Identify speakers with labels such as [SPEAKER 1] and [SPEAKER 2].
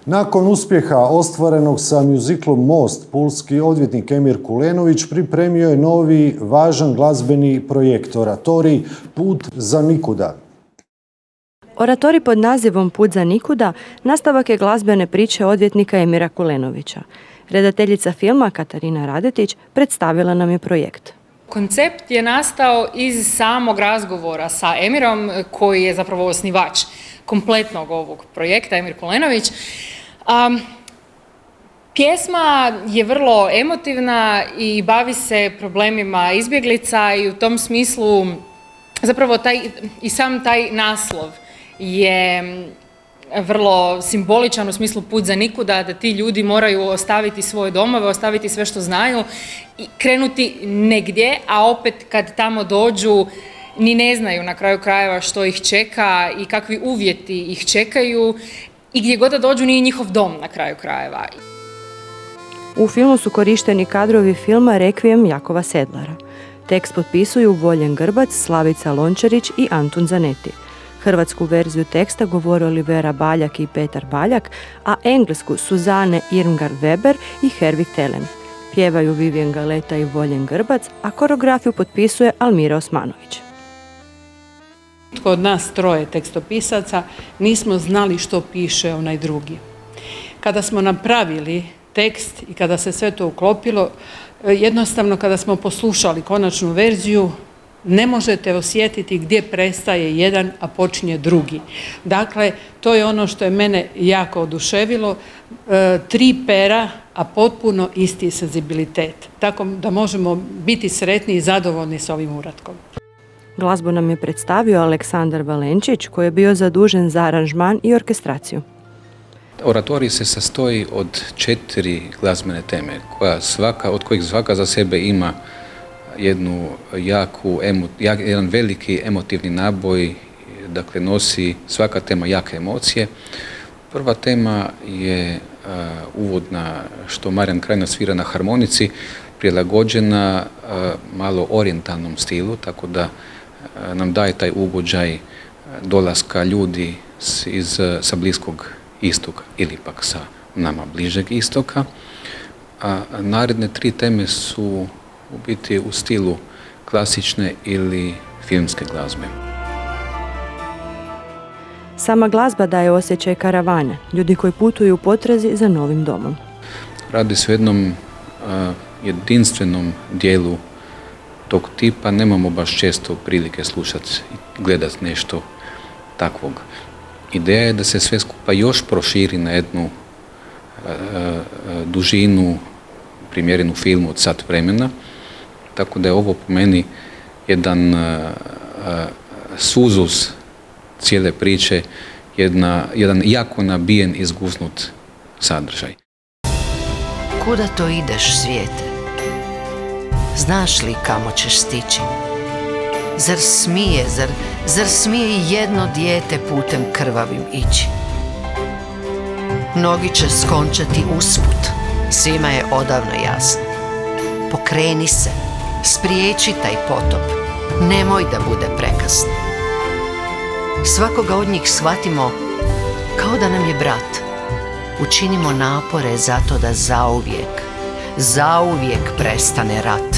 [SPEAKER 1] Nakon uspjeha ostvarenog sa mjuziklom Most, pulski odvjetnik Emir Kulenović pripremio je novi važan glazbeni projekt Oratorij Put za nikuda.
[SPEAKER 2] Oratorij pod nazivom Put za nikuda nastavak je glazbene priče odvjetnika Emira Kulenovića. Redateljica filma Katarina Radetić predstavila nam je projekt.
[SPEAKER 3] Koncept je nastao iz samog razgovora sa Emirom, koji je zapravo osnivač kompletnog ovog projekta, Emir Kulenović. Pjesma je vrlo emotivna i bavi se problemima izbjeglica i u tom smislu zapravo sam taj naslov je vrlo simboličan u smislu put za nikuda, da ti ljudi moraju ostaviti svoje domove, ostaviti sve što znaju i krenuti negdje, a opet kad tamo dođu ni ne znaju na kraju krajeva što ih čeka i kakvi uvjeti ih čekaju i gdje god da dođu nije njihov dom na kraju krajeva.
[SPEAKER 2] U filmu su korišteni kadrovi filma Rekvijem Jakova Sedlara. Tekst potpisuju Voljen Grbac, Slavica Lončarić i Antun Zanetti. Hrvatsku verziju teksta govore Olivera Baljak i Petar Baljak, a englesku Suzane Irmgard Weber i Hervik Telen. Pjevaju Vivian Galeta i Voljen Grbac, a koreografiju potpisuje Almira Osmanović.
[SPEAKER 4] Od nas troje tekstopisaca nismo znali što piše onaj drugi. Kada smo napravili tekst i kada se sve to uklopilo, jednostavno kada smo poslušali konačnu verziju, ne možete osjetiti gdje prestaje jedan, a počinje drugi. Dakle, to je ono što je mene jako oduševilo. 3 pera, a potpuno isti senzibilitet. Tako da možemo biti sretni i zadovoljni s ovim uratkom.
[SPEAKER 2] Glazbu nam je predstavio Aleksandar Valenčić, koji je bio zadužen za aranžman i orkestraciju.
[SPEAKER 5] Oratorij se sastoji od 4 glazbene teme, od kojih svaka za sebe ima jedan veliki emotivni naboj, dakle nosi svaka tema jake emocije. Prva tema je uvodna, što Marijan Krajina svira na harmonici, prilagođena malo orijentalnom stilu, tako da nam daje taj ugođaj dolaska ljudi sa Bliskog istoka ili pak sa nama bližeg istoka. A naredne 3 teme su u biti u stilu klasične ili filmske glazbe.
[SPEAKER 2] Sama glazba daje osjećaj karavane, ljudi koji putuju u potrazi za novim domom.
[SPEAKER 5] Radi se o jednom jedinstvenom dijelu tog tipa, nemamo baš često prilike slušati i gledati nešto takvog. Ideja je da se sve skupa još proširi na jednu dužinu primjerenu filmu od sat vremena, tako da je ovo po meni jedan suzus cijele priče, jedan jako nabijen, izguznut sadržaj.
[SPEAKER 6] Kuda to ideš, svijete? Znaš li kamo ćeš stići? Zar smije i jedno dijete putem krvavim ići? Mnogi će skončati usput, svima je odavno jasno. Pokreni se, spriječi taj potop, nemoj da bude prekasno. Svakoga od njih shvatimo kao da nam je brat. Učinimo napore zato da zauvijek prestane rat.